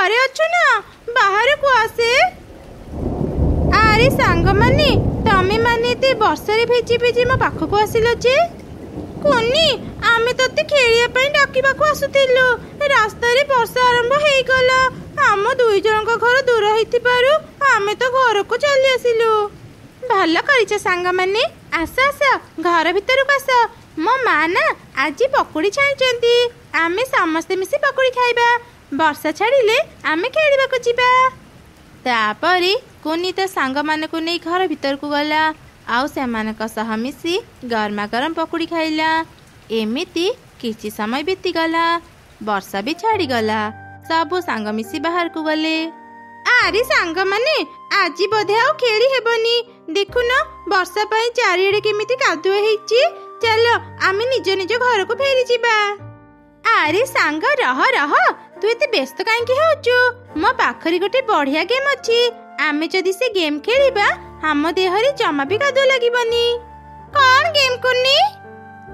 घरे अच्छु ना बाहर को आसे। अरे सांग माने तमे माने ते वर्षा भिजी भिजी मो पाखक आसिल जे कोनी आमे तते खेलिया पई डाकिबा को आसुतिलु रास्ता रे वर्षा आरंभ हेई गला हम दुई जन को घर दूर हेति पारु आमे तो घर को चली आसिलु। भल करिछ सांग माने आस आस घर भीतर को आस मो मां ना आज पकोड़ी छाइचंती आमे समस्त मिसी पकोड़ी खाइबा वर्षा छाड़िले आमे खेलिबा को जिबा। तापरे कोनी तो सांग माने को नै घर भीतर को गला आउ सेमानक सह मिसी गरमा गरम पकोड़ी खाइला। एमिति किछि समय बीती गला वर्षा भी छाड़ी गला सबु सांग मिसी बाहर को गले। आरे सांग माने आजी बोधे आउ खेली हेबनी देखुन वर्षा पई चारिडे केमिति कादुआ हेछि चलो आमे निज निज घर को फेरी जिबा। आरे सांग रह रह तू एते व्यस्त काहे कि होचु मो पाखरी गोटे बढ़िया गेम अछि आमे जदी से गेम खेलिबा हम देहरी जमा भी कादुआ लागिबनी। कौन गेम कुन्नी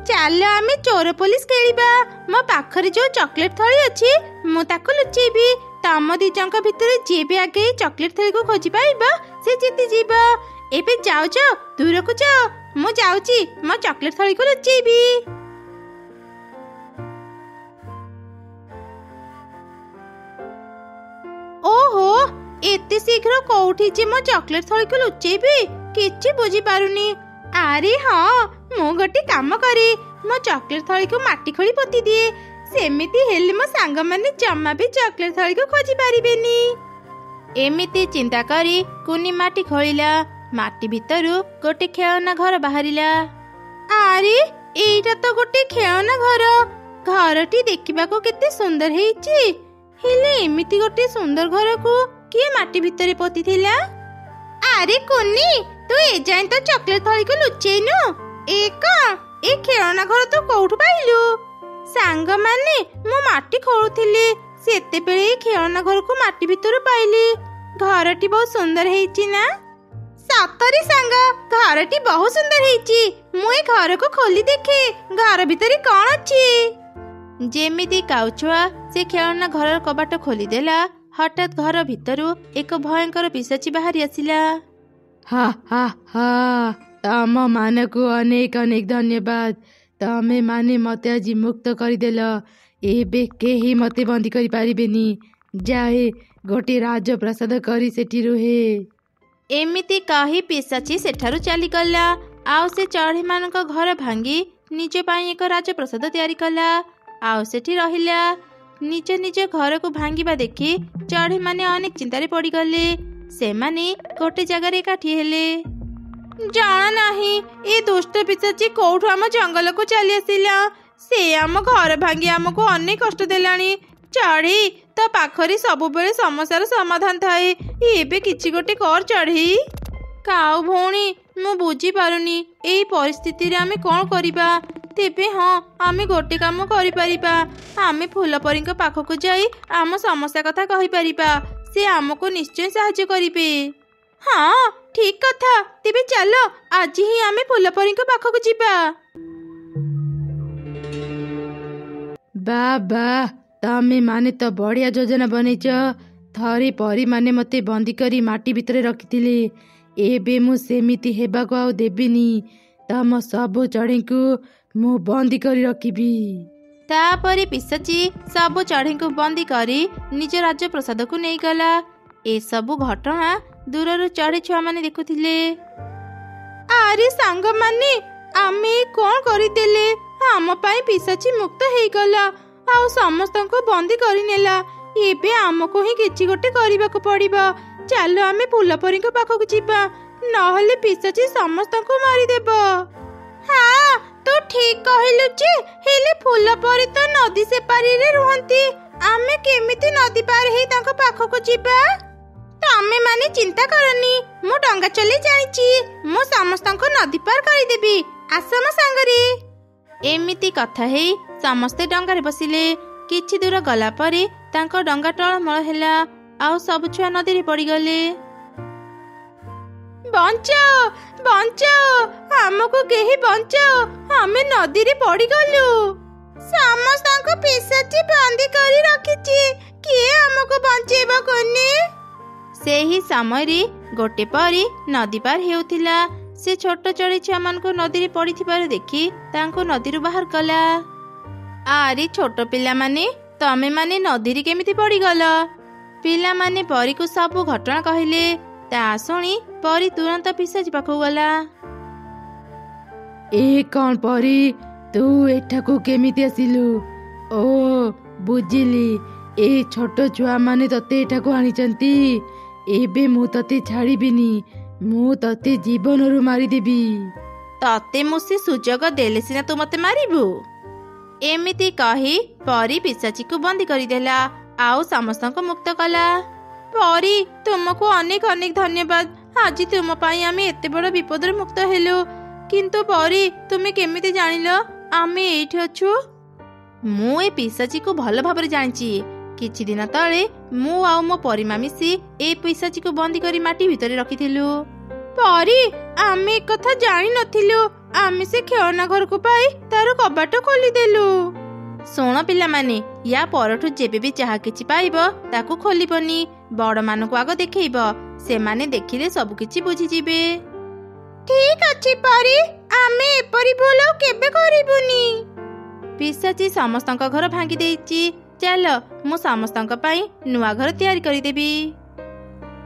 चलो आमे चोर पुलिस खेलिबा मो पाखरी जो चॉकलेट थली अछि मु ताको लुचेबी तम दी जंक भितर जे भी आगे चॉकलेट थली को खोजी पाइबा से जीती जीबा। एबे जाओ जाओ दूर को जाओ मु जाउची मो चॉकलेट थली को लुचेबी। ओहो एते शीघ्र कोठी जे मो चॉकलेट थली को लुचेबी किछि बुझी पारुनी। अरे हाँ मु गोटे काम करी मो चॉकलेट थली को माटी खोली पोती दिए सेमिति हेले मो सांग माने जम्मा भी चॉकलेट थली को खोजी पारिबेनी। एमिति चिंता करी कुनी माटी खोलिला माटी भितरु गोटे खेलना घर बाहरिला। अरे एइटा तो गोटे खेलना घर घरटी देखिबा को केते सुंदर हेइची हेले एमिति गोटे सुंदर घर को किए माटी भितरे पोती थिला। अरे कुनी तू ए जाय तो चॉकलेट थली को लुचेइनु ए खेलना घर तो कोठु पाइलु। सांग माने मो माटी खोलुथिले सेते बेले खेलना घर को माटी भितर पाइली घरटी बहुत सुंदर हेइची ना। सतरी सांग घरटी बहुत सुंदर हेइची मु ए घर को खोली देखे घर भितर कोन अछि। जेमिति काउछुआ से खेलना घर कबाट खोली देला हठात घर भितरु एक भयंकर पिशाची बाहरी आसिला। हा हा हा तम मानकु अनेक अनेक धन्यवाद तमे माने मते आज मुक्त करिदेल एबे केही मते बंदी करि पारिबेनी जाए गोटे राजप्रसाद करी सेठी रुहे। एमिति कही पिशाची सेठारु चली गला आउ से चढ़ी मानक घर भांगी निज पाई एक राजप्रसाद तैयारी कला आउ सेठी रहिला। निज निज घर को भांगिबा देखि चढ़ी माने अनेक चिंतारे पड़ी गले से माने गोटे जगह एकाठी हेले। जाना नाही ए दुष्ट पिशाची कोठु आम जंगल को चली आसिला से आम घर भांगी आमको अनेक कष्ट देलानी चढ़ी तो पाखरी सब बेले समस्यार समाधान थाए एबे किछि गोटे कर चढ़ी। काऊ भौणी मु बुझी पारुनी एई परिस्थिति रे आमे कोन करिबा तेबे हाँ आमे गोटे काम करि परिबा आमे फूलपरी पाखक जाई आम समस्या कथा कहि परिबा से आमको निश्चय सहायता करिबे। हाँ ठीक कथा तेबे चलो आज ही आमे फूलपरी पाखक जिबा। बाबा तमे माने तो बढ़िया योजना बनैच थरे परी माने मते बंदी करी माटी भितरे रखिथिले एबे मु सेमिति हेबाको आउ देबिनी तम सब चढ़ी को मु बंदी करी रखिबी। तापरे पिशाची सब चढ़ी को बंदी करी निज राज्य प्रसाद को नहीं गला। ए सबु घटना दूरर चढ़ी छुआ माने देखुथिले। अरे सांग माने आमे कोन करिदेले आम पाई पिशाची मुक्त हेई गला आउ समस्त को बंदी करी नेला एबे आमको ही किछि गोटे करबा को पड़िबा चलो आमे फूलपरी को पाखक जिबा नहले पिशाची समस्त को मारी देबो। हाँ तू ठीक कहलु जे हेले फूलपरी तो नदी से पारी रे रुहंती आमे केमिति नदी पार हेई ताको पाखक जिबा। तमे माने चिंता करनी मु डंगा चले जाईची मु समस्त को नदी पार करी देबी आसम सांगरी। एमिति कथा हेई समस्ते डंगारे बसिले किछि दूर गला परे तांको डंगा टळमळ ହେଲା आउ सब छुआ नदी रे पड़ी गले। बंचाओ बंचाओ हमको केही बंचाओ हमें नदी रे पड़ी गलु समस्त को पिशाची बंदी करी रखिची किए हमको बंचेब ସେହି ସମୟରେ ଗୋଟେ ପରି ନଦୀ ପାର ହେଉଥିଲା। ସେ ଛୋଟ ଚଢ଼େଇ ଛୁଆମାନଙ୍କୁ ନଦୀରେ ପଡ଼ିଥିବାର ଦେଖି ତାଙ୍କୁ ନଦୀରୁ ବାହାର କଲା। ଆରେ ଛୋଟ ପିଲାମାନେ, ତମେମାନେ ନଦୀରେ କେମିତି ପଡ଼ିଗଲ? ପିଲାମାନେ ପରୀକୁ ସବୁ ଘଟଣା କହିଲେ। ତା ଶୁଣି ପରୀ ତୁରନ୍ତ ପିଶାଚି ପାଖକୁ ଗଲା। ଏ କ'ଣ ପରି, ତୁ ଏଠାକୁ କେମିତି ଆସିଲୁ? ଓ ବୁଝିଲି, ଏ ଛୋଟ ଛୁଆମାନେ ତତେ ଏଠାକୁ ଆଣିଛନ୍ତି। ଏବେ ମୁଁ ତତେ ଛାଡ଼ିବିନି, ମୁଁ ତତେ ଜୀବନରୁ ମାରିଦେବି। ତତେ ମୁଁ ସେ ସୁଯୋଗ ଦେଲେ ସିନା ତୁ ମତେ ମାରିବୁ। ଏମିତି କହି ପରୀ ପିଶାଚିକୁ ବନ୍ଦୀ କରିଦେଲା ଆଉ ସମସ୍ତଙ୍କୁ ମୁକ୍ତ କଲା। ପରୀ, ତୁମକୁ ଅନେକ ଅନେକ ଧନ୍ୟବାଦ। ଆଜି ତୁମ ପାଇଁ ଆମେ ଏତେ ବଡ଼ ବିପଦରୁ ମୁକ୍ତ ହେଲୁ। କିନ୍ତୁ ପରୀ, ତୁମେ କେମିତି ଜାଣିଲ ଆମେ ଏଇଠି ଅଛୁ? ମୁଁ ଏ ପିଶାଚିକୁ ଭଲ ଭାବରେ ଜାଣିଛି। କିଛି ଦିନ ତଳେ ମୁଁ ଆଉ ମୋ ପରିମା ମିଶି ଏ ପିଶାଚିକୁ ବନ୍ଦୀ କରି ମାଟି ଭିତରେ ରଖିଥିଲୁ। ପରୀ, ଆମେ ଏକଥା ଜାଣିନଥିଲୁ। ଆମେ ସେ ଖେଳନା ଘରକୁ ପାଇ ତାର କବାଟ ଖୋଲିଦେଲୁ। ଶୁଣ ପିଲାମାନେ, ୟା ପରଠୁ ଯେବେ ବି ଯାହା କିଛି ପାଇବ ତାକୁ ଖୋଲିବନି। ବଡ଼ମାନଙ୍କୁ ଆଗ ଦେଖେଇବ, ସେମାନେ ଦେଖିଲେ ସବୁ କିଛି ବୁଝିଯିବେ। ଠିକ୍ ଅଛି ପରୀ, ଆମେ ଏପରି ଭୁଲ କେବେ କରିବୁନି। ପିଶାଚି ସମସ୍ତଙ୍କ ଘର ଭାଙ୍ଗି ଦେଇଛି। ଚାଲ, ମୁଁ ସମସ୍ତଙ୍କ ପାଇଁ ନୂଆ ଘର ତିଆରି କରିଦେବି।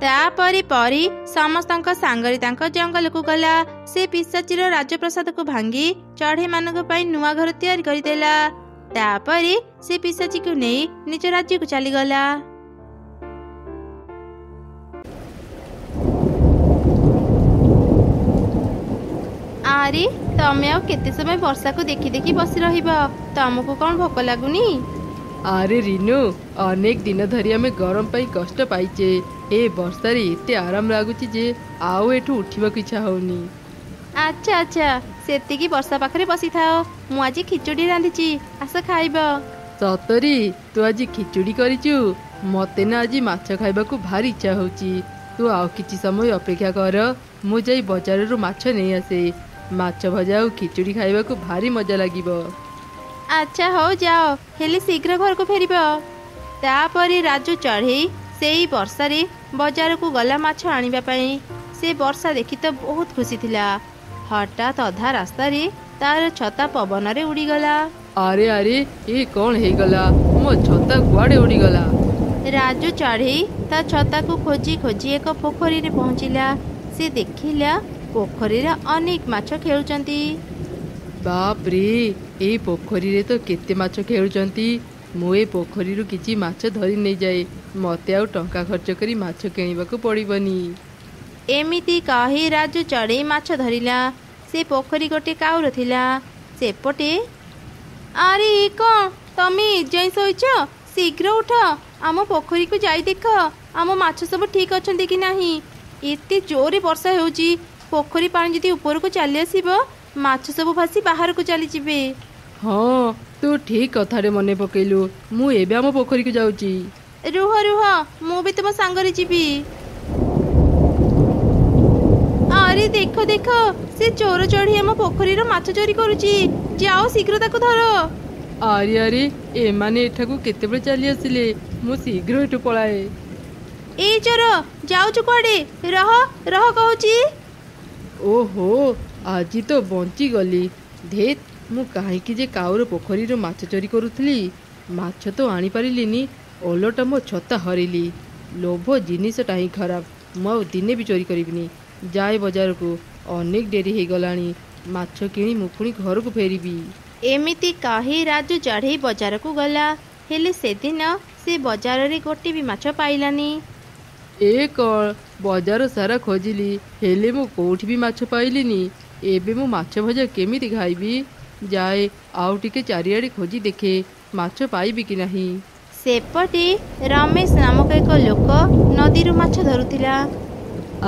ତାପରେ ପରୀ ସମସ୍ତଙ୍କ ସାଙ୍ଗରେ ତାଙ୍କ ଜଙ୍ଗଲକୁ ଗଲା। ସେ ପିଶାଚିର ରାଜପ୍ରସାଦକୁ ଭାଙ୍ଗି ଚଢ଼େଇମାନଙ୍କ ପାଇଁ ନୂଆ ଘର ତିଆରି କରିଦେଲା। ତାପରେ ସେ ପିଶାଚିକୁ ନେଇ ନିଜ ରାଜ୍ୟକୁ ଚାଲିଗଲା। ଆରେ ତମେ ଆଉ କେତେ ସମୟ ବର୍ଷାକୁ ଦେଖି ଦେଖି ବସି ରହିବ? ତମକୁ କ'ଣ ଭୋକ ଲାଗୁନି? ଆରେ ରିନୁ, ଅନେକ ଦିନ ଧରି ଆମେ ଗରମ ପାଇଁ କଷ୍ଟ ପାଇଛେ। ଏ ବର୍ଷାରେ ଏତେ ଆରାମ ଲାଗୁଛି ଯେ ଆଉ ଏଠୁ ଉଠିବାକୁ ଇଚ୍ଛା ହଉନି। ଆଚ୍ଛା ଆଚ୍ଛା, ସେତିକି ବର୍ଷା ପାଖରେ ବସିଥାଅ। ମୁଁ ଆଜି ଖିଚୁଡ଼ି ରାନ୍ଧିଛି, ଆସ ଖାଇବ। ସତରେ? ତୁ ଆଜି ଖିଚୁଡ଼ି କରିଛୁ? ମତେ ନା ଆଜି ମାଛ ଖାଇବାକୁ ଭାରି ଇଚ୍ଛା ହଉଛି। ତୁ ଆଉ କିଛି ସମୟ ଅପେକ୍ଷା କର, ମୁଁ ଯାଇ ବଜାରରୁ ମାଛ ନେଇ ଆସେ। ମାଛ ଭଜା ଆଉ ଖିଚୁଡ଼ି ଖାଇବାକୁ ଭାରି ମଜା ଲାଗିବ। ଆଚ୍ଛା ହଉ, ଯାଅ, ହେଲେ ଶୀଘ୍ର ଘରକୁ ଫେରିବ। ତାପରେ ରାଜୁ ଚଢ଼େଇ ସେଇ ବର୍ଷାରେ ବଜାରକୁ ଗଲା ମାଛ ଆଣିବା ପାଇଁ। ସେ ବର୍ଷା ଦେଖି ତ ବହୁତ ଖୁସି ଥିଲା। ହଠାତ୍ ଅଧା ରାସ୍ତାରେ ତାର ଛତା ପବନରେ ଉଡ଼ିଗଲା। ଆରେ ଆରେ, ଏ କ'ଣ ହେଇଗଲା? ମୋ ଛତା କୁଆଡ଼େ ଉଡ଼ିଗଲା? ରାଜୁ ଚଢ଼େଇ ତା ଛତାକୁ ଖୋଜି ଖୋଜି ଏକ ପୋଖରୀରେ ପହଞ୍ଚିଲା। ସେ ଦେଖିଲା ପୋଖରୀରେ ଅନେକ ମାଛ ଖେଳୁଛନ୍ତି। ବାପରେ, ଏଇ ପୋଖରୀରେ ତ କେତେ ମାଛ ଖେଳୁଛନ୍ତି। ମୁଁ ଏ ପୋଖରୀରୁ କିଛି ମାଛ ଧରି ନେଇଯାଏ। ମତେ ଆଉ ଟଙ୍କା ଖର୍ଚ୍ଚ କରି ମାଛ କିଣିବାକୁ ପଡ଼ିବନି। ଏମିତି କହି ରାଜୁ ଚଢ଼େଇ ମାଛ ଧରିଲା। ସେ ପୋଖରୀ ଗୋଟେ କାଉର ଥିଲା ସେପଟେ। ଆରେ ଏ କ'ଣ, ତମେ ଏଯାଏଁ ଶୋଇଛ? ଶୀଘ୍ର ଉଠ, ଆମ ପୋଖରୀକୁ ଯାଇ ଦେଖ ଆମ ମାଛ ସବୁ ଠିକ୍ ଅଛନ୍ତି କି ନାହିଁ। ଏତେ ଜୋରରେ ବର୍ଷା ହେଉଛି, ପୋଖରୀ ପାଣି ଯଦି ଉପରକୁ ଚାଲି ଆସିବ, ମାଛ ସବୁ ଭାସି ବାହାରକୁ ଚାଲିଯିବେ। ହଁ, ତୁ ଠିକ୍ କଥାରେ ମନେ ପକେଇଲୁ। ମୁଁ ଏବେ ଆମ ପୋଖରୀକୁ ଯାଉଛି। ରୁହ ରୁହ, ମୁଁ ବି ତୁମ ସାଙ୍ଗରେ ଯିବି। ଆରେ ଦେଖ ଦେଖ, ସେ ଚୋର ଚଢ଼େଇ ଆମ ପୋଖରୀର ମାଛ ଚୋରି କରୁଛି। ଯାଅ, ଶୀଘ୍ର ତାକୁ ଧର। ଆରେ ଆରେ, ଏମାନେ ଏଠାକୁ କେତେବେଳେ ଚାଲି ଆସିଲେ? ମୁଁ ଶୀଘ୍ର ଏଠୁ ପଳାଏ। ଏଇ ଚୋର, ଯାଉଛୁ କୁଆଡ଼େ? ରହ ରହ କହୁଛି। ଓହୋ, ଆଜି ତ ବଞ୍ଚିଗଲି। ଧେତ୍, ମୁଁ କାହିଁକି ଯେ କାଉର ପୋଖରୀରୁ ମାଛ ଚୋରି କରୁଥିଲି? ମାଛ ତ ଆଣିପାରିଲିନି, ଓଲଟା ମୋ ଛତା ହରେଇଲି। ଲୋଭ ଜିନିଷଟା ହିଁ ଖରାପ। ମୁଁ ଆଉ ଦିନେ ବି ଚୋରି କରିବିନି। ଯାଏ ବଜାରକୁ, ଅନେକ ଡେରି ହେଇଗଲାଣି। ମାଛ କିଣି ମୁଁ ପୁଣି ଘରକୁ ଫେରିବି। ଏମିତି କହି ରାଜୁ ଚଢ଼େଇ ବଜାରକୁ ଗଲା। ହେଲେ ସେଦିନ ସେ ବଜାରରେ ଗୋଟେ ବି ମାଛ ପାଇଲାନି। ଏ କ'ଣ, ବଜାର ସାରା ଖୋଜିଲି, ହେଲେ ମୁଁ କେଉଁଠି ବି ମାଛ ପାଇଲିନି। ଏବେ ମୁଁ ମାଛ ଭଜା କେମିତି ଖାଇବି? ଯାଏ, ଆଉ ଟିକେ ଚାରିଆଡ଼େ ଖୋଜି ଦେଖେ ମାଛ ପାଇବି କି ନାହିଁ। ସେପଟେ ରମେଶ ନାମକ ଏକ ଲୋକ ନଦୀରୁ ମାଛ ଧରୁଥିଲା।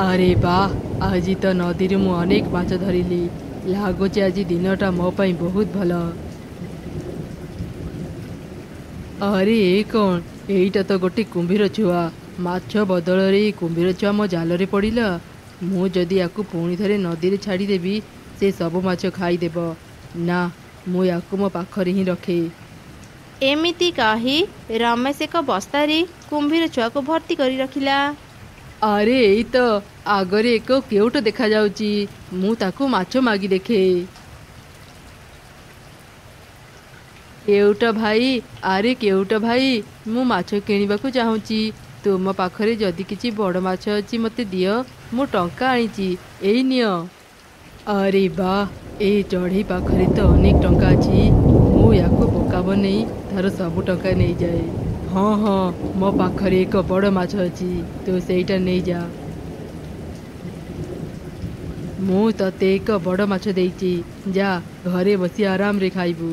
ଆରେ ବାଃ, ଆଜି ତ ନଦୀରୁ ମୁଁ ଅନେକ ମାଛ ଧରିଲି। ଲାଗୁଛି ଆଜି ଦିନଟା ମୋ ପାଇଁ ବହୁତ ଭଲ। ଆରେ ଏ କ'ଣ, ଏଇଟା ତ ଗୋଟେ କୁମ୍ଭୀର ଛୁଆ। ମାଛ ବଦଳରେ ଏଇ କୁମ୍ଭୀର ଛୁଆ ମୋ ଜାଲରେ ପଡ଼ିଲା। ମୁଁ ଯଦି ୟାକୁ ପୁଣି ଥରେ ନଦୀରେ ଛାଡ଼ିଦେବି, ସେ ସବୁ ମାଛ ଖାଇଦେବ। ନା, ମୁଁ ୟାକୁ ମୋ ପାଖରେ ହିଁ ରଖେ। ଏମିତି କହି ରମେଶ ଏକ ବସ୍ତାରେ କୁମ୍ଭୀର ଛୁଆକୁ ଭର୍ତ୍ତି କରି ରଖିଲା। ଆରେ ଏଇ ତ ଆଗରେ ଏକ କେଉଟ ଦେଖାଯାଉଛି। ମୁଁ ତାକୁ ମାଛ ମାଗି ଦେଖେ। କେଉଟ ଭାଇ, ଆରେ କେଉଟ ଭାଇ, ମୁଁ ମାଛ କିଣିବାକୁ ଚାହୁଁଛି। ତୁମ ପାଖରେ ଯଦି କିଛି ବଡ଼ ମାଛ ଅଛି ମୋତେ ଦିଅ। ମୁଁ ଟଙ୍କା ଆଣିଛି, ଏଇ ନିଅ। ଆରେ ବା, ଏଇ ଚଢ଼େଇ ପାଖରେ ତ ଅନେକ ଟଙ୍କା ଅଛି। ମୁଁ ୟାକୁ ବୋକା ବନେଇ ତାର ସବୁ ଟଙ୍କା ନେଇଯାଏ। ହଁ ହଁ, ମୋ ପାଖରେ ଏକ ବଡ଼ ମାଛ ଅଛି, ତୁ ସେଇଟା ନେଇଯା। ମୁଁ ତତେ ଏକ ବଡ଼ ମାଛ ଦେଇଛି, ଯା ଘରେ ବସି ଆରାମରେ ଖାଇବୁ।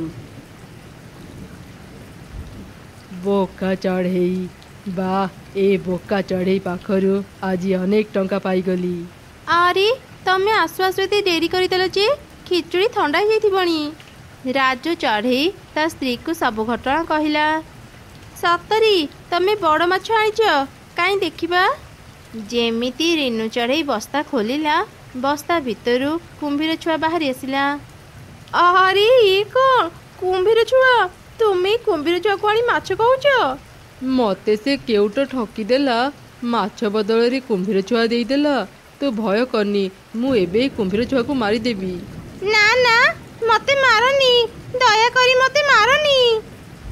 ବୋକା ଚଢ଼େଇ, ବା, ଏ ବୋକା ଚଢ଼େଇ ପାଖରୁ ଆଜି ଅନେକ ଟଙ୍କା ପାଇଗଲି। ଆରେ ତମେ ଆସୁ ଆସୁ ଏତେ ଡେରି କରିଦେଲ ଯେ ଖିଚୁଡ଼ି ଥଣ୍ଡା ହେଇଯାଇଥିବଣି। ରାଜୁ ଚଢ଼େଇ ତା ସ୍ତ୍ରୀକୁ ସବୁ ଘଟଣା କହିଲା। ସତରେ ତମେ ବଡ଼ ମାଛ ଆଣିଛ, କାହିଁ ଦେଖିବା। ଯେମିତି ରିନୁ ଚଢ଼େଇ ବସ୍ତା ଖୋଲିଲା, ବସ୍ତା ଭିତରୁ କୁମ୍ଭୀର ଛୁଆ ବାହାରି ଆସିଲା। ଆରେ ଇଏ କ'ଣ କୁମ୍ଭୀର ଛୁଆ? ତୁମେ କୁମ୍ଭୀର ଛୁଆକୁ ଆଣି ମାଛ କହୁଛ? ମତେ ସେ କେଉଟ ଠକିଦେଲା, ମାଛ ବଦଳରେ କୁମ୍ଭୀର ଛୁଆ ଦେଇଦେଲା। ତୁ ଭୟ କରନି, ମୁଁ ଏବେ କୁମ୍ଭୀର ଛୁଆକୁ ମାରିଦେବି। ନା ନା, ମତେ ମାରନି, ଦୟାକରି ମତେ ମାରନି।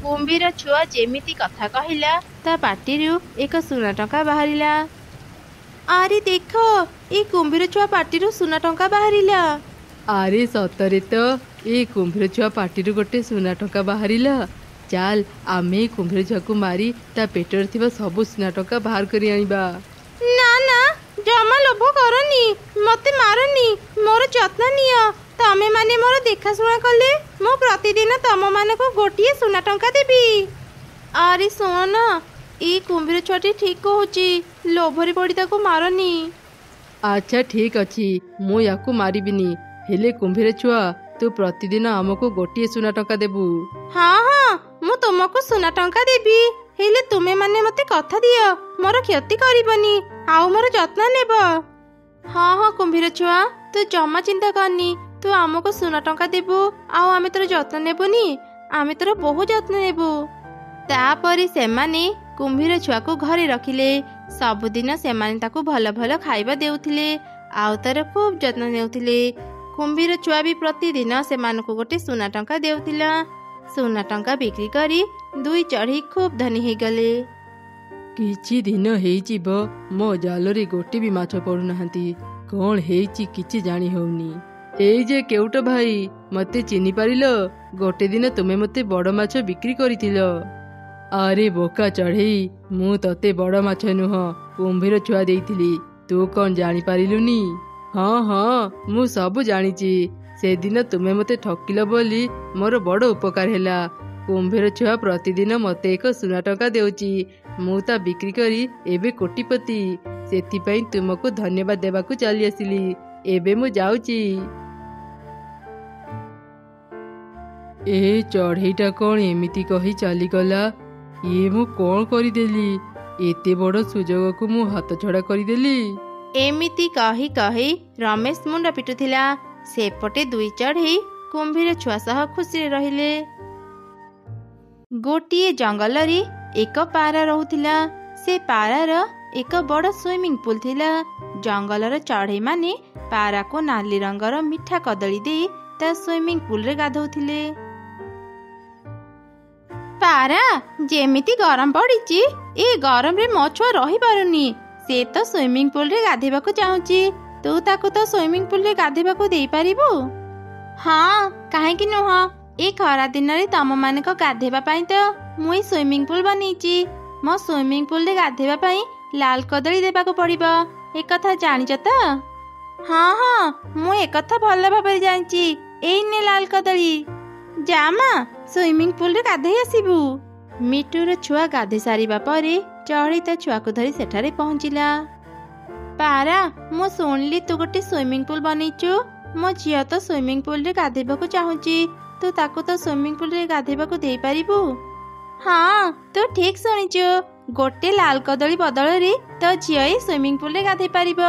କୁମ୍ଭୀର ଛୁଆ ଯେମିତି କଥା କହିଲା, ତା ପାଟିରୁ ଏକ ସୁନା ଟଙ୍କା ବାହାରିଲା। ଆରେ ଦେଖ, ଏ କୁମ୍ଭୀର ଛୁଆ ପାଟିରୁ ସୁନା ଟଙ୍କା ବାହାରିଲା। ଆରେ ସତରେ ତ, ଏ କୁମ୍ଭୀର ଛୁଆ ପାଟିରୁ ଗୋଟେ ସୁନା ଟଙ୍କା ବାହାରିଲା। ଚାଲ ଆମେ କୁମ୍ଭୀର ଛୁଆକୁ ମାରି ତା ପେଟରେ ଥିବା ସବୁ ସୁନା ଟଙ୍କା ବାହାର କରି ଆଣିବା। ନା ନା, ଜମା ଲୋଭ କରନି, ମତେ ମାରନି, ମୋର ଯତ୍ନ ନିଅ। ତମେ ମାନେ ମୋର ଦେଖାଶୁଣା କଲେ ମୁଁ ପ୍ରତିଦିନ ତମମାନଙ୍କୁ ଗୋଟିଏ ସୁନା ଟଙ୍କା ଦେବି। ଆରେ ଶୁଣ, ଏଇ କୁମ୍ଭୀର ଛୁଆଟି ଠିକ୍ କହୁଛି, ଲୋଭରେ ପଡ଼ି ତାକୁ ମାରନି। ଆଚ୍ଛା ଠିକ୍ ଅଛି, ମୁଁ ୟାକୁ ମାରିବିନି। ହେଲେ କୁମ୍ଭୀର ଛୁଆ, ତୁ ପ୍ରତିଦିନ ଆମକୁ ଗୋଟିଏ ସୁନା ଟଙ୍କା ଦେବୁ। ହଁ ହଁ, ମୁଁ ତୁମକୁ ସୁନା ଟଙ୍କା ଦେବି, ହେଲେ ତୁମେ ମାନେ ମତେ କଥା ଦିଅ ମୋର କ୍ଷତି କରିବନି, ଆଉ ମୋର ଯତ୍ନ ନେବ। ହଁ ହଁ କୁମ୍ଭୀର ଛୁଆ, ତୁ ଜମା ଚିନ୍ତା କରନି, ତୁ ଆମକୁ ସୁନା ଟଙ୍କା ଦେବୁ, ଆଉ ଆମେ ତୋର ଯତ୍ନ ନେବୁନି, ଆମେ ତୋର ବହୁ ଯତ୍ନ ନେବୁ। ତାପରେ ସେମାନେ କୁମ୍ଭୀର ଛୁଆକୁ ଘରେ ରଖିଲେ। ସବୁଦିନ ସେମାନେ ତାକୁ ଭଲ ଭଲ ଖାଇବା ଦେଉଥିଲେ, ଆଉ ତାର ଖୁବ୍ ଯତ୍ନ ନେଉଥିଲେ। କୁମ୍ଭୀର ଛୁଆ ବି ପ୍ରତିଦିନ ସେମାନଙ୍କୁ ଗୋଟେ ସୁନା ଟଙ୍କା ଦେଉଥିଲା। ସୁନା ଟଙ୍କା ବିକ୍ରି କରି ଦୁଇ ଚଢ଼େଇ ଖୁବ୍ ଧନୀ ହେଇଗଲେ। କିଛି ଦିନ ହେଇଯିବ, ମୋ ଜାଲରେ ଗୋଟେ ବି ମାଛ ପଡୁନାହାନ୍ତି। କ'ଣ ହେଇଛି କିଛି ଜାଣି ହଉନି। ଏଇ ଯେ କେଉଟ ଭାଇ, ମତେ ଚିହ୍ନି ପାରିଲ? ଗୋଟେ ଦିନ ତୁମେ ମତେ ବଡ଼ ମାଛ ବିକ୍ରି କରିଥିଲ। ଆରେ ବୋକା ଚଢ଼େଇ, ମୁଁ ତତେ ବଡ଼ ମାଛ ନୁହଁ, କୁମ୍ଭୀର ଛୁଆ ଦେଇଥିଲି। ତୁ କ'ଣ ଜାଣିପାରିଲୁନି? ହଁ ହଁ, ମୁଁ ସବୁ ଜାଣିଛି। ସେଦିନ ତୁମେ ମତେ ଠକିଲ ବୋଲି ମୋର ବଡ଼ ଉପକାର ହେଲା। କୁମ୍ଭୀର ଛୁଆ ପ୍ରତିଦିନ ମତେ ଏକ ସୁନା ଟଙ୍କା ଦେଉଛି। ମୁଁ ତା ବିକ୍ରି କରି ଏବେ କୋଟିପତି। ସେଥିପାଇଁ ତୁମକୁ ଧନ୍ୟବାଦ ଦେବାକୁ ଚାଲି ଆସିଲି। ଏବେ ମୁଁ ଯାଉଛି। ଏ ଚଢ଼େଇଟା କ'ଣ ଏମିତି କହି ଚାଲିଗଲା? ଇଏ ମୁଁ କ'ଣ କରିଦେଲି? ଏତେ ବଡ଼ ସୁଯୋଗକୁ ମୁଁ ହାତଛଡ଼ା କରିଦେଲି। ଏମିତି କହି କହି ରମେଶ ମୁଣ୍ଡ ପିଟୁଥିଲା। ସେପଟେ ଦୁଇ ଚଢ଼େଇ କୁମ୍ଭୀର ଛୁଆ ସହ ଖୁସିରେ ରହିଲେ। ଗୋଟିଏ ଜଙ୍ଗଲରେ ଏକ ପାରା ରହୁଥିଲା। ସେ ପାରାର ଏକ ବଡ଼ ସୁଇମିଂ ପୁଲ ଥିଲା। ଜଙ୍ଗଲର ଚଢ଼େଇମାନେ ପାରାକୁ ନାଲି ରଙ୍ଗର ମିଠା କଦଳୀ ଦେଇ ତା ସୁଇମିଂ ପୁଲରେ ଗାଧୋଉଥିଲେ। ପାରା, ଯେମିତି ଗରମ ପଡ଼ିଛି, ଏ ଗରମରେ ମୋ ଛୁଆ ରହିପାରୁନି। ସେ ତ ସୁଇମିଂ ପୁଲରେ ଗାଧୋଇବାକୁ ଚାହୁଁଛି। ତୁ ତାକୁ ତ ସୁଇମିଂ ପୁଲରେ ଗାଧୋଇବାକୁ ଦେଇପାରିବୁ? ହଁ, କାହିଁକି ନୁହଁ। ଏ ଖରା ଦିନରେ ତମମାନଙ୍କ ଗାଧୋଇବା ପାଇଁ ତ ମୁଁ ଏଇ ସୁଇମିଂ ପୁଲ ବନେଇଛି। ମୋ ସୁଇମିଂ ପୁଲରେ ଗାଧୋଇବା ପାଇଁ ଲାଲ କଦଳୀ ଦେବାକୁ ପଡ଼ିବ, ଏକଥା ଜାଣିଛ ତ? ହଁ ହଁ, ମୁଁ ଏକଥା ଭଲ ଭାବରେ ଜାଣିଛି। ଏଇ ନେ ଲାଲ କଦଳୀ, ଯା ମା, ସୁଇମିଂ ପୁଲରେ ଗାଧୋଇ ଆସିବୁ। ମିଟୁର ଛୁଆ ଗାଧୋଇ ସାରିବା ପରେ ଚଢ଼େଇ ତା ଛୁଆକୁ ଧରି ସେଠାରେ ପହଞ୍ଚିଲା। ପାରା, ମୁଁ ଶୁଣିଲି ତୁ ଗୋଟେ ସୁଇମିଂ ପୁଲ ବନେଇଛୁ। ମୋ ଝିଅ ତ ସୁଇମିଂ ପୁଲରେ ଗାଧୋଇବାକୁ ଚାହୁଁଛି। ତୁ ତାକୁ ତ ସୁଇମିଂ ପୁଲରେ ଗାଧୋଇବାକୁ ଦେଇପାରିବୁ? ହଁ, ତୁ ଠିକ୍ ଶୁଣିଛୁ। ଗୋଟେ ଲାଲ କଦଳୀ ବଦଳରେ ତୋ ଝିଅ ଏଇ ସୁଇମିଂ ପୁଲରେ ଗାଧୋଇ ପାରିବ।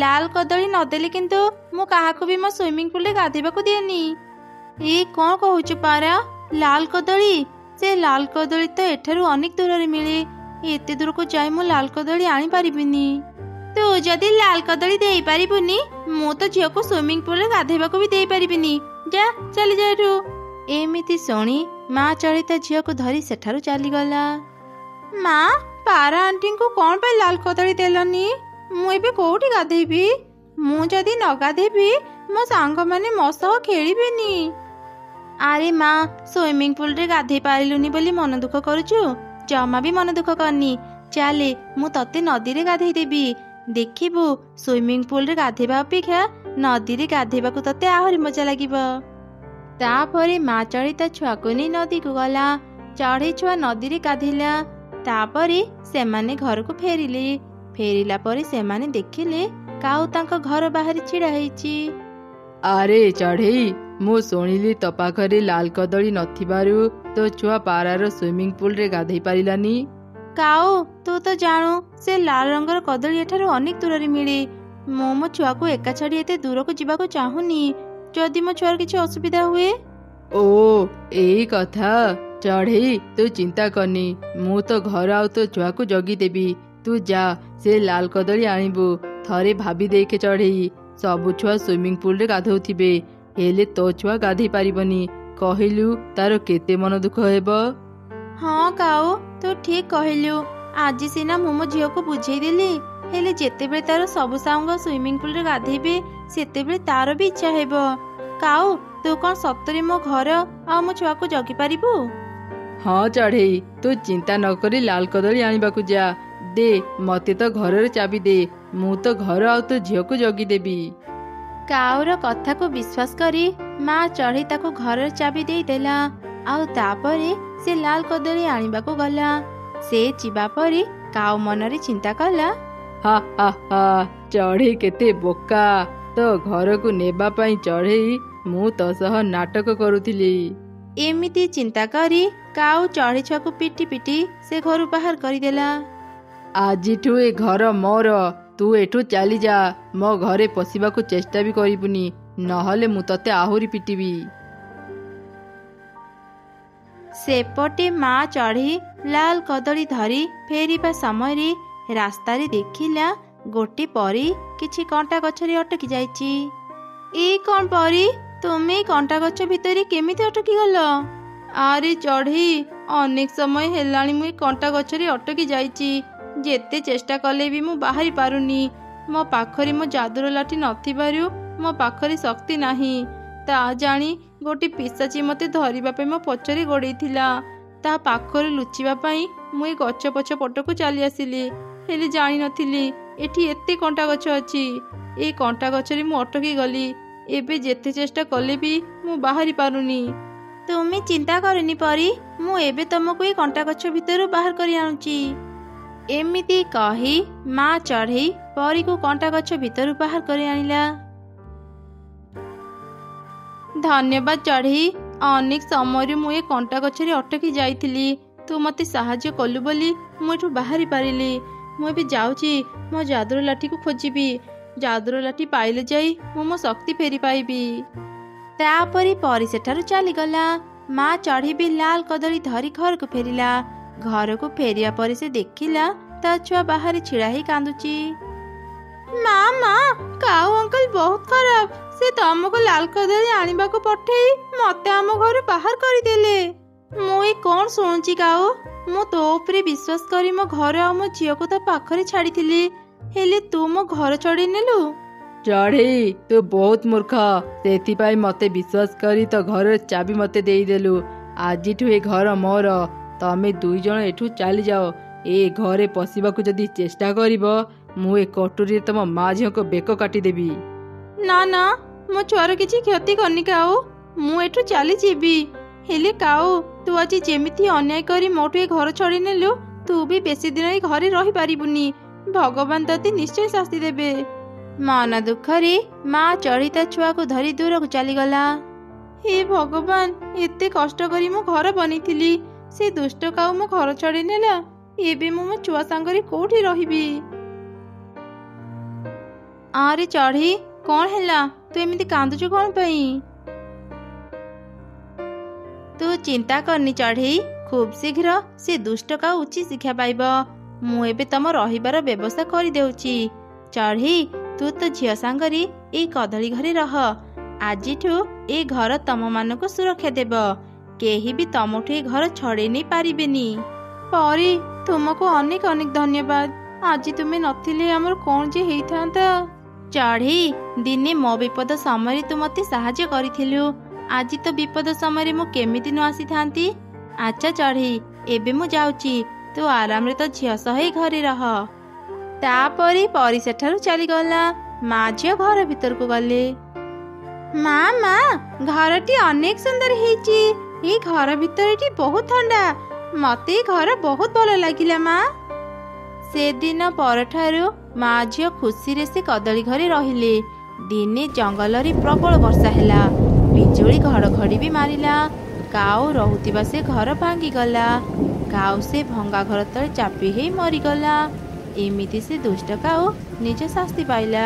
ଲାଲ କଦଳୀ ନଦେଲେ କିନ୍ତୁ ମୁଁ କାହାକୁ ବି ମୋ ସୁଇମିଂ ପୁଲରେ ଗାଧୋଇବାକୁ ଦିଏନି। ଏ କ'ଣ କହୁଛୁ ପାରା? ଲାଲ କଦଳୀ? ସେ ଲାଲ କଦଳୀ ତ ଏଠାରୁ ଅନେକ ଦୂରରେ ମିଳେ। ଏତେ ଦୂରକୁ ଯାଇ ମୁଁ ଲାଲ କଦଳୀ ଆଣିପାରିବିନି। ତୁ ଯଦି ଲାଲ କଦଳୀ ଦେଇପାରିବୁନି ମୁଁ ତ ଝିଅକୁ ସୁଇମିଂ ପୁଲରେ ଗାଧେଇବାକୁ ବି ଦେଇପାରିବିନି। ଯା ଚାଲିଯା ଏଠୁ। ଏମିତି ଶୁଣି ମା ଚଢ଼େଇ ତା ଝିଅକୁ ଧରି ସେଠାରୁ ଚାଲିଗଲା। ମା, ପାରା ଆଣ୍ଟିଙ୍କୁ କ'ଣ ପାଇଁ ଲାଲ କଦଳୀ ଦେଲନି? ମୁଁ ଏବେ କୋଉଠି ଗାଧେଇବି? ମୁଁ ଯଦି ନ ଗାଧେଇବି ମୋ ସାଙ୍ଗମାନେ ମୋ ସହ ଖେଳିବେନି। ଆରେ ମା, ସୁଇମିଂ ପୁଲରେ ଗାଧେଇ ପାରିଲୁନି ବୋଲି ମନ ଦୁଃଖ କରୁଛୁ? ଜମା ବି ମନ ଦୁଃଖ କରନି। ଚାଲେ, ମୁଁ ତତେ ନଦୀରେ ଗାଧେଇ ଦେବି। ଦେଖିବୁ, ସୁଇମିଂ ପୁଲରେ ଗାଧେଇବା ଅପେକ୍ଷା ନଦୀରେ ଗାଧେଇବାକୁ ତତେ ଆହୁରି ମଜା ଲାଗିବ। ତାପରେ ମା ଚଢ଼େଇ ତା ଛୁଆକୁ ନେଇ ନଦୀକୁ ଗଲା। ଚଢ଼େଇ ଛୁଆ ନଦୀରେ ଗାଧେଇଲା। ତାପରେ ସେମାନେ ଘରକୁ ଫେରିଲେ। ଫେରିଲା ପରେ ସେମାନେ ଦେଖିଲେ କାଉ ତାଙ୍କ ଘର ବାହାରେ ଛିଡ଼ା ହେଇଛି। ଆରେ ଚଢ଼େଇ, ମୁଁ ଶୁଣିଲି ତୋ ପାଖରେ ଲାଲ କଦଳୀ ନଥିବାରୁ ତୋ ଛୁଆ ପାରାର ସୁଇମିଂ ପୁଲରେ ଗାଧେଇ ପାରିଲାନି। କାଉ, ତୁ ତ ଜାଣୁ ସେ ଲାଲ ରଙ୍ଗର କଦଳୀ ଏଠାରୁ ଅନେକ ଦୂରରେ ମିଳେ। ମୁଁ ମୋ ଛୁଆକୁ ଏକା ଛାଡ଼ି ଏତେ ଦୂରକୁ ଯିବାକୁ ଚାହୁଁନି। ଯଦି ମୋ ଛୁଆର କିଛି ଅସୁବିଧା ହୁଏ? ଓ, ଏଇ କଥା। ଚଢ଼େଇ, ତୁ ଚିନ୍ତା କରନି, ମୁଁ ତ ଘର ଆଉ ତୋ ଛୁଆକୁ ଜଗିଦେବି। ତୁ ଯା, ସେ ଲାଲ କଦଳୀ ଆଣିବୁ। ଥରେ ଭାବି ଦେଖେ ଚଢ଼େଇ, ସବୁ ଛୁଆ ସୁଇମିଂ ପୁଲରେ ଗାଧଉଥିବେ, ହେଲେ ତୋ ଛୁଆ ଗାଧେଇ ପାରିବନି। କହିଲୁ ତାର କେତେ ମନ ଦୁଃଖ ହେବ? ହଁ କାଉ, ତୁ ଠିକ କହିଲୁ। ଆଜି ସିନା ମୁଁ ମୋ ଝିଅକୁ ବୁଝେଇଦେଲି, ହେଲେ ଯେତେବେଳେ ତାର ସବୁ ସାଙ୍ଗ ସୁଇମିଂ ପୁଲରେ ଗାଧେଇବେ ସେତେବେଳେ ତାର ବି ଇଚ୍ଛା ହେବ। କାଉ, ତୁ କ'ଣ ସତରେ ମୋ ଘର ଆଉ ମୋ ଛୁଆକୁ ଜଗି ପାରିବୁ? ହଁ ଚଢ଼େଇ, ତୁ ଚିନ୍ତା ନ କରି ଲାଲ କଦଳୀ ଆଣିବାକୁ ଯା। ଦେ, ମତେ ତ ଘରର ଚାବି ଦେ। ମୁଁ ତ ଘର ଆଉ ତୋ ଝିଅକୁ ଜଗିଦେବି। କାଉର କଥାକୁ ବିଶ୍ୱାସ କରି ମା ଚଢ଼େଇ ତାକୁ ଘରର ଚାବି ଦେଇଦେଲା। ଆଉ ତାପରେ ସେ ଲାଲ କଦଳୀ ଆଣିବାକୁ ଗଲା। ସେ ଯିବା ପରେ କାଉ ମନରେ ଚିନ୍ତା କଲା, ହା ହା ହା, ଚଢ଼େଇ କେତେ ବୋକା। ତୋ ଘରକୁ ନେବା ପାଇଁ ଚଢ଼େଇ ମୁଁ ତୋ ସହ ନାଟକ କରୁଥିଲି। ଏମିତି ଚିନ୍ତା କରି କାଉ ଚଢ଼େଇ ଛୁଆକୁ ପିଟି ପିଟି ସେ ଘରୁ ବାହାର କରିଦେଲା। ଆଜିଠୁ ଏ ଘର ମୋର। ତୁ ଏଠୁ ଚାଲିଯା। ମୋ ଘରେ ପଶିବାକୁ ଚେଷ୍ଟା ବି କରିବୁନି, ନହେଲେ ମୁଁ ତତେ ଆହୁରି ପିଟିବି। ସେପଟେ ମା ଚଢ଼େଇ ଲାଲ କଦଳୀ ଧରି ଫେରିବା ସମୟରେ ରାସ୍ତାରେ ଦେଖିଲା ଗୋଟେ ପରୀ କିଛି କଣ୍ଟା ଗଛରେ ଅଟକି ଯାଇଛି। ଏଇ କ'ଣ ପରୀ, ତୁମେ କଣ୍ଟା ଗଛ ଭିତରେ କେମିତି ଅଟକି ଗଲ? ଆରେ ଚଢ଼େଇ, ଅନେକ ସମୟ ହେଲାଣି ମୁଁ ଏ କଣ୍ଟା ଗଛରେ ଅଟକି ଯାଇଛି। ଯେତେ ଚେଷ୍ଟା କଲେ ବି ମୁଁ ବାହାରି ପାରୁନି। ମୋ ପାଖରେ ମୋ ଯାଦୁର ଲାଠି ନଥିବାରୁ ମୋ ପାଖରେ ଶକ୍ତି ନାହିଁ। ତା ଜାଣି ଗୋଟେ ପିଶାଚି ମୋତେ ଧରିବା ପାଇଁ ମୋ ପଛରେ ଗୋଡ଼େଇଥିଲା। ତା ପାଖରୁ ଲୁଚିବା ପାଇଁ ମୁଁ ଏ ଗଛ ପଛ ପଟକୁ ଚାଲି ଆସିଲି, ହେଲେ ଜାଣିନଥିଲି ଏଠି ଏତେ କଣ୍ଟା ଗଛ ଅଛି। ଏ କଣ୍ଟା ଗଛରେ ମୁଁ ଅଟକି ଗଲି। ଏବେ ଯେତେ ଚେଷ୍ଟା କଲେ ବି ମୁଁ ବାହାରି ପାରୁନି। ତୁମେ ଚିନ୍ତା କରନି ପରୀ, ମୁଁ ଏବେ ତମକୁ ଏ କଣ୍ଟା ଗଛ ଭିତରୁ ବାହାର କରି ଆଣୁଛି। ଏମିତି କହି ମା ଚଢ଼େଇ ପରୀକୁ କଣ୍ଟା ଗଛ ଭିତରୁ ବାହାର କରି ଆଣିଲା। ଧନ୍ୟବାଦ ଚଢ଼େଇ, ଅନେକ ସମୟରୁ ମୁଁ ଏ କଣ୍ଟା ଗଛରେ ଅଟକି ଯାଇଥିଲି। ତୁ ମୋତେ ସାହାଯ୍ୟ କଲୁ ବୋଲି ମୁଁ ଏଠୁ ବାହାରି ପାରିଲି। ମୁଁ ଏବେ ଯାଉଛି ମୋ ଯାଦୁର ଲାଠିକୁ ଖୋଜିବି। ଯାଦୁର ଲାଠି ପାଇଲେ ଯାଇ ମୁଁ ମୋ ଶକ୍ତି ଫେରି ପାଇବି। ତାପରେ ପରୀ ସେଠାରୁ ଚାଲିଗଲା। ମା ଚଢ଼େଇ ବି ଲାଲ କଦଳୀ ଧରି ଘରକୁ ଫେରିଲା। ଘରକୁ ଫେରିବା ପରେ ସେ ଦେଖିଲା ତା ଛୁଆ ବାହାରେ ଛିଡ଼ା ହେଇ କାନ୍ଦୁଛି। ମା, କାଉ ଅଙ୍କଲ ବହୁତ ଖରାପ। ସେ ତମକୁ ଲାଲ କଦଳୀ ଆଣିବାକୁ ପଠେଇ ମତେ ଆମ ଘରୁ ବାହାର କରିଦେଲେ। ମୁଁ ଏ କ'ଣ ଶୁଣୁଛି କାଉ? ମୁଁ ତୋ ଉପରେ ବିଶ୍ୱାସ କରି ମୋ ଘର ଆଉ ମୋ ଝିଅକୁ ତୋ ପାଖରେ ଛାଡ଼ିଥିଲି, ହେଲେ ତୁ ମୋ ଘର ଛଡ଼େଇ ନେଲୁ। ଚଢ଼େଇ, ତୁ ବହୁତ ମୂର୍ଖ। ସେଥିପାଇଁ ମତେ ବିଶ୍ୱାସ କରି ତୋ ଘରର ଚାବି ମତେ ଦେଇଦେଲୁ। ଆଜିଠୁ ଏ ଘର ମୋର। ତମେ ଦୁଇ ଜଣ ଏଠୁ ଚାଲିଯାଅ। ଏ ଘରେ ପଶିବାକୁ ଯଦି ଚେଷ୍ଟା କରିବ, ମୁଁ ଏ କଟୁରୀରେ ତମ ମା ଝିଅଙ୍କ ବେକ କାଟିଦେବି। ନା ନା, ମୋ ଛୁଆର କିଛି କ୍ଷତି କରିନି କାଉ। ମୁଁ ଏଠୁ ଚାଲିଯିବି। ହେଲେ କାଉ, ତୁ ଆଜି ଯେମିତି ଅନ୍ୟାୟ କରି ମୋଠୁ ଏ ଘର ଛଡ଼େଇ ନେଲୁ, ତୁ ବି ବେଶୀ ଦିନ ଏ ଘରେ ରହିପାରିବୁନି। ଭଗବାନ ତତେ ନିଶ୍ଚୟ ଶାସ୍ତି ଦେବେ। ମନ ଦୁଃଖରେ ମା ଚଢ଼େଇ ତା ଛୁଆକୁ ଧରି ଦୂରକୁ ଚାଲିଗଲା। ହେ ଭଗବାନ, ଏତେ କଷ୍ଟ କରି ମୁଁ ଘର ବନେଇଥିଲି, ସେ ଦୁଷ୍ଟ କାଉ ମୋ ଘର ଛଡ଼େଇ ନେଲା। ଏବେ ମୁଁ ମୋ ଛୁଆ ସାଙ୍ଗରେ କୋଉଠି ରହିବି? ଆରେ ଚଢ଼େଇ, କ'ଣ ହେଲା? ତୁ ଏମିତି କାନ୍ଦୁଛୁ କ'ଣ ପାଇଁ? ତୁ ଚିନ୍ତା କରନି ଚଢ଼େଇ, ଖୁବ୍ ଶୀଘ୍ର ସେ ଦୁଷ୍ଟ କାଉ ଉଚିତ ଶିକ୍ଷା ପାଇବ। ମୁଁ ଏବେ ତମ ରହିବାର ବ୍ୟବସ୍ଥା କରିଦେଉଛି। ଚଢ଼େଇ ତୁ ତ ଝିଅ ସାଙ୍ଗରେ ଏଇ କଦଳୀ ଘରେ ରହ। ଆଜିଠୁ ଏ ଘର ତମମାନଙ୍କୁ ସୁରକ୍ଷା ଦେବ। କେହି ବି ତମଠୁ ଏ ଘର ଛଡ଼େଇ ନେଇ ପାରିବେନି। ପରି ତୁମକୁ ଅନେକ ଅନେକ ଧନ୍ୟବାଦ। ଆଜି ତୁମେ ନଥିଲେ ଆମର କ'ଣ ଯେ ହେଇଥାନ୍ତା। ଚଢ଼େଇ ଦିନେ ମୋ ବିପଦ ସମୟରେ ତୁ ମୋତେ ସାହାଯ୍ୟ କରିଥିଲୁ। ଆଜି ତ ବିପଦ ସମୟରେ ମୁଁ କେମିତି ନ ଆସିଥାନ୍ତି। ଆଚ୍ଛା ଚଢ଼େଇ ଏବେ ମୁଁ ଯାଉଛି। ତୁ ଆରାମରେ ତ ଝିଅ ସହ ଘରେ ରହ। ତାପରେ ପରି ସେଠାରୁ ଚାଲିଗଲା। ମା ଝିଅ ଘର ଭିତରକୁ ଗଲେ। ମା ମା ଘରଟି ଅନେକ ସୁନ୍ଦର ହେଇଛି। ଏଇ ଘର ଭିତରଟି ବହୁତ ଥଣ୍ଡା। ମତେ ଏ ଘର ବହୁତ ଭଲ ଲାଗିଲା ମା। ସେଦିନ ପରଠାରୁ ମା ଝିଅ ଖୁସିରେ ସେ କଦଳୀ ଘରେ ରହିଲେ। ଦିନେ ଜଙ୍ଗଲରେ ପ୍ରବଳ ବର୍ଷା ହେଲା। ବିଜୁଳି ଘଡ଼ଘଡ଼ି ବି ମାରିଲା। କାଉ ରହୁଥିବା ସେ ଘର ଭାଙ୍ଗିଗଲା। କାଉ ସେ ଭଙ୍ଗା ଘର ତଳେ ଚାପି ହେଇ ମରିଗଲା। ଏମିତି ସେ ଦୁଷ୍ଟ କାଉ ନିଜ ଶାସ୍ତି ପାଇଲା।